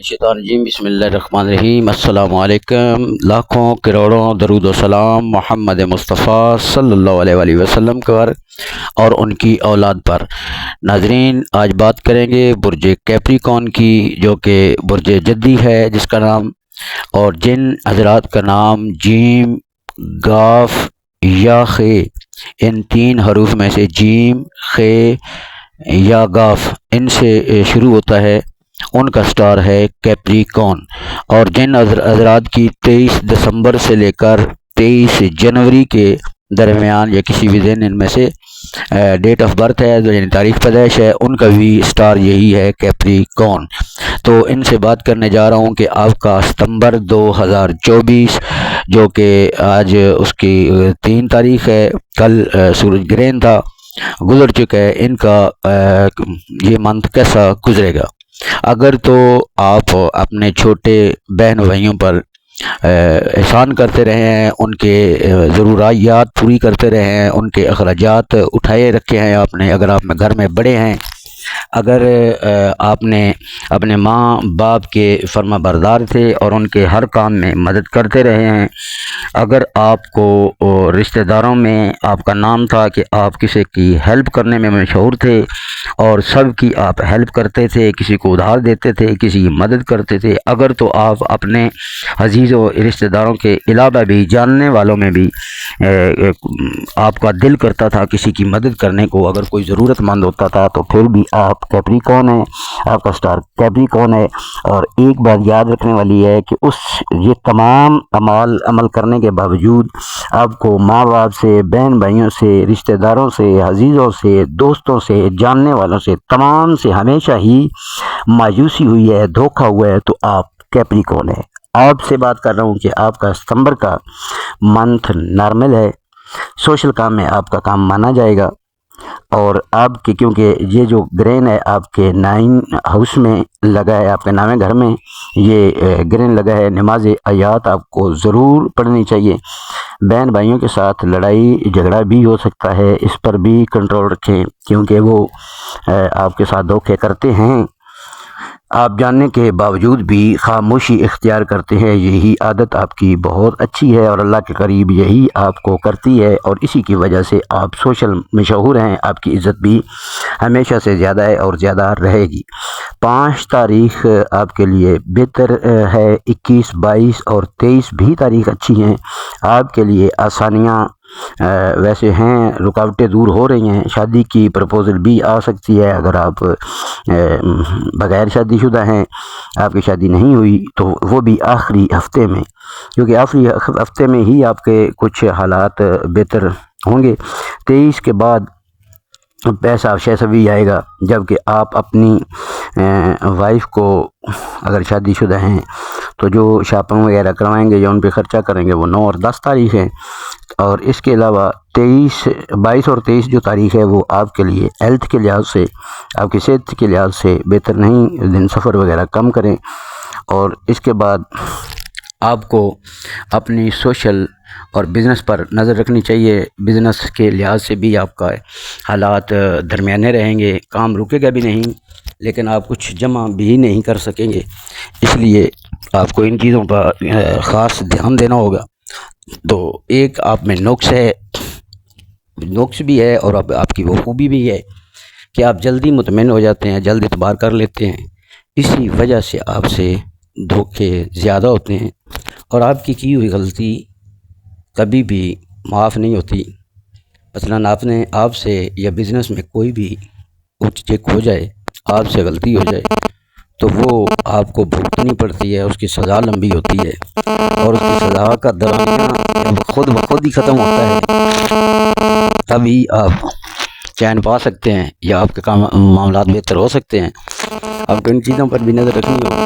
شیطان الرجیم بسم اللہ الرحمن الرحیم السلام علیکم، لاکھوں کروڑوں درود و سلام محمد مصطفیٰ صلی اللہ علیہ وآلہ وسلم پر اور ان کی اولاد پر۔ ناظرین، آج بات کریں گے برج کیپریکون کی، جو کہ برج جدی ہے جس کا نام، اور جن حضرات کا نام جیم، گاف یا خے، ان تین حروف میں سے جیم، خے یا گاف ان سے شروع ہوتا ہے، ان کا سٹار ہے کیپریکون۔ اور جن حضرات کی 23 دسمبر سے لے کر 23 جنوری کے درمیان یا کسی بھی دن ان میں سے ڈیٹ آف برتھ ہے، یعنی تاریخ پیدائش ہے، ان کا بھی سٹار یہی ہے کیپریکون۔ تو ان سے بات کرنے جا رہا ہوں کہ آپ کا ستمبر 2024، جو کہ آج اس کی 3 تاریخ ہے، کل سورج گرہن تھا، گزر چکا ہے، ان کا یہ منتھ کیسا گزرے گا۔ اگر تو آپ اپنے چھوٹے بہن بھائیوں پر احسان کرتے رہے ہیں، ان کے ضروریات پوری کرتے رہے ہیں، ان کے اخراجات اٹھائے رکھے ہیں آپ نے، اگر آپ گھر میں بڑے ہیں، اگر آپ نے اپنے ماں باپ کے فرما بردار تھے اور ان کے ہر کام میں مدد کرتے رہے ہیں، اگر آپ کو رشتہ داروں میں آپ کا نام تھا کہ آپ کسی کی ہیلپ کرنے میں مشہور تھے اور سب کی آپ ہیلپ کرتے تھے، کسی کو ادھار دیتے تھے، کسی کی مدد کرتے تھے، اگر تو آپ اپنے عزیز و رشتہ داروں کے علاوہ بھی جاننے والوں میں بھی آپ کا دل کرتا تھا کسی کی مدد کرنے کو، اگر کوئی ضرورت مند ہوتا تھا، تو پھر بھی آپ کیپریکون ہیں، آپ کا سٹار کیپریکون ہے۔ اور ایک بات یاد رکھنے والی ہے کہ یہ تمام عمل کرنے کے باوجود آپ کو ماں باپ سے، بہن بھائیوں سے، رشتہ داروں سے، عزیزوں سے، دوستوں سے، جاننے والوں سے، تمام سے ہمیشہ ہی مایوسی ہوئی ہے، دھوکہ ہوا ہے، تو آپ کیپریکون ہے۔ آپ سے بات کر رہا ہوں کہ آپ کا ستمبر کا منتھ نارمل ہے، سوشل کام میں آپ کا کام مانا جائے گا، اور آپ کے کیونکہ یہ جو گرہن ہے آپ کے 9 ہاؤس میں لگا ہے، آپ کے 9ویں گھر میں یہ گرہن لگا ہے، نماز آیات آپ کو ضرور پڑھنی چاہیے۔ بہن بھائیوں کے ساتھ لڑائی جھگڑا بھی ہو سکتا ہے، اس پر بھی کنٹرول رکھیں، کیونکہ وہ آپ کے ساتھ دھوکے کرتے ہیں، آپ جاننے کے باوجود بھی خاموشی اختیار کرتے ہیں۔ یہی عادت آپ کی بہت اچھی ہے اور اللہ کے قریب یہی آپ کو کرتی ہے، اور اسی کی وجہ سے آپ سوشل مشہور ہیں، آپ کی عزت بھی ہمیشہ سے زیادہ ہے اور زیادہ رہے گی۔ 5 تاریخ آپ کے لیے بہتر ہے، 21، 22 اور 23 بھی تاریخ اچھی ہیں آپ کے لیے۔ آسانیاں ویسے ہیں، رکاوٹیں دور ہو رہی ہیں، شادی کی پرپوزل بھی آ سکتی ہے، اگر آپ بغیر شادی شدہ ہیں، آپ کی شادی نہیں ہوئی، تو وہ بھی آخری ہفتے میں، کیونکہ آخری ہفتے میں ہی آپ کے کچھ حالات بہتر ہوں گے۔ 23 کے بعد پیسہ شیسہ بھی آئے گا، جبکہ آپ اپنی وائف کو، اگر شادی شدہ ہیں تو جو شاپنگ وغیرہ کروائیں گے یا ان پہ خرچہ کریں گے، وہ 9 اور 10 تاریخ ہے۔ اور اس کے علاوہ 23، 22 اور 23 جو تاریخ ہے وہ آپ کے لیے ہیلتھ کے لحاظ سے، آپ کی صحت کے لحاظ سے بہتر نہیں، دن سفر وغیرہ کم کریں۔ اور اس کے بعد آپ کو اپنی سوشل اور بزنس پر نظر رکھنی چاہیے، بزنس کے لحاظ سے بھی آپ کا حالات درمیانے رہیں گے، کام رکے گا بھی نہیں، لیکن آپ کچھ جمع بھی نہیں کر سکیں گے، اس لیے آپ کو ان چیزوں پر خاص دھیان دینا ہوگا۔ تو ایک آپ میں نقص بھی ہے اور آپ کی وہ خوبی بھی ہے کہ آپ جلدی مطمئن ہو جاتے ہیں، جلد اعتبار کر لیتے ہیں، اسی وجہ سے آپ سے دھوکے زیادہ ہوتے ہیں، اور آپ کی ہوئی غلطی کبھی بھی معاف نہیں ہوتی۔ مثلاً آپ سے یا بزنس میں کوئی بھی چیک ہو جائے، آپ سے غلطی ہو جائے، تو وہ آپ کو بھگتنی پڑتی ہے، اس کی سزا لمبی ہوتی ہے، اور اس کی سزا کا درمیان جب خود بخود ہی ختم ہوتا ہے، تبھی آپ چین پا سکتے ہیں یا آپ کے معاملات بہتر ہو سکتے ہیں۔ آپ کو ان چیزوں پر بھی نظر رکھنی ہوگی،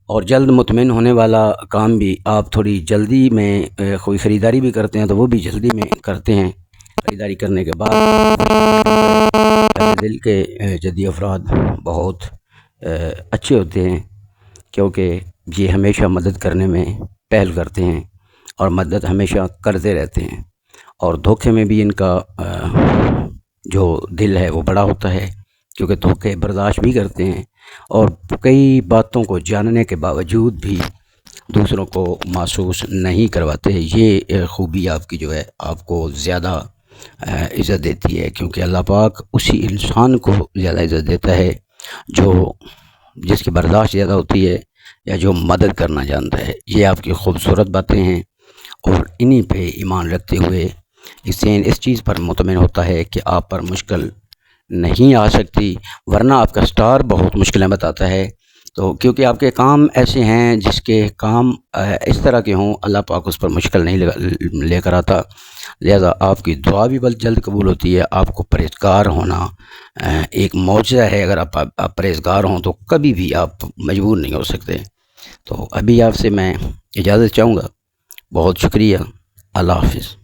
اور جلد مطمئن ہونے والا کام بھی آپ تھوڑی جلدی میں، کوئی خریداری بھی کرتے ہیں تو وہ بھی جلدی میں کرتے ہیں، خریداری کرنے کے بعد دل کے جدی افراد بہت اچھے ہوتے ہیں، کیونکہ یہ ہمیشہ مدد کرنے میں پہل کرتے ہیں اور مدد ہمیشہ کرتے رہتے ہیں، اور دھوکے میں بھی ان کا جو دل ہے وہ بڑا ہوتا ہے، کیونکہ دھوکے برداشت بھی کرتے ہیں اور کئی باتوں کو جاننے کے باوجود بھی دوسروں کو محسوس نہیں کرواتے۔ یہ خوبی آپ کی جو ہے آپ کو زیادہ عزت دیتی ہے، کیونکہ اللہ پاک اسی انسان کو زیادہ عزت دیتا ہے جس کی برداشت زیادہ ہوتی ہے یا جو مدد کرنا جانتا ہے۔ یہ آپ کی خوبصورت باتیں ہیں، اور انہی پہ ایمان رکھتے ہوئے ذہن اس چیز پر مطمئن ہوتا ہے کہ آپ پر مشکل نہیں آ سکتی، ورنہ آپ کا سٹار بہت مشکلیں بتاتا ہے۔ تو کیونکہ آپ کے کام ایسے ہیں جس کے کام اس طرح کے ہوں، اللہ پاک اس پر مشکل نہیں لے کر آتا، لہذا آپ کی دعا بھی بہت جلد قبول ہوتی ہے۔ آپ کو پرہیزگار ہونا ایک معجزہ ہے۔ اگر آپ پرہیزگار ہوں تو کبھی بھی آپ مجبور نہیں ہو سکتے۔ تو ابھی آپ سے میں اجازت چاہوں گا۔ بہت شکریہ۔ اللہ حافظ۔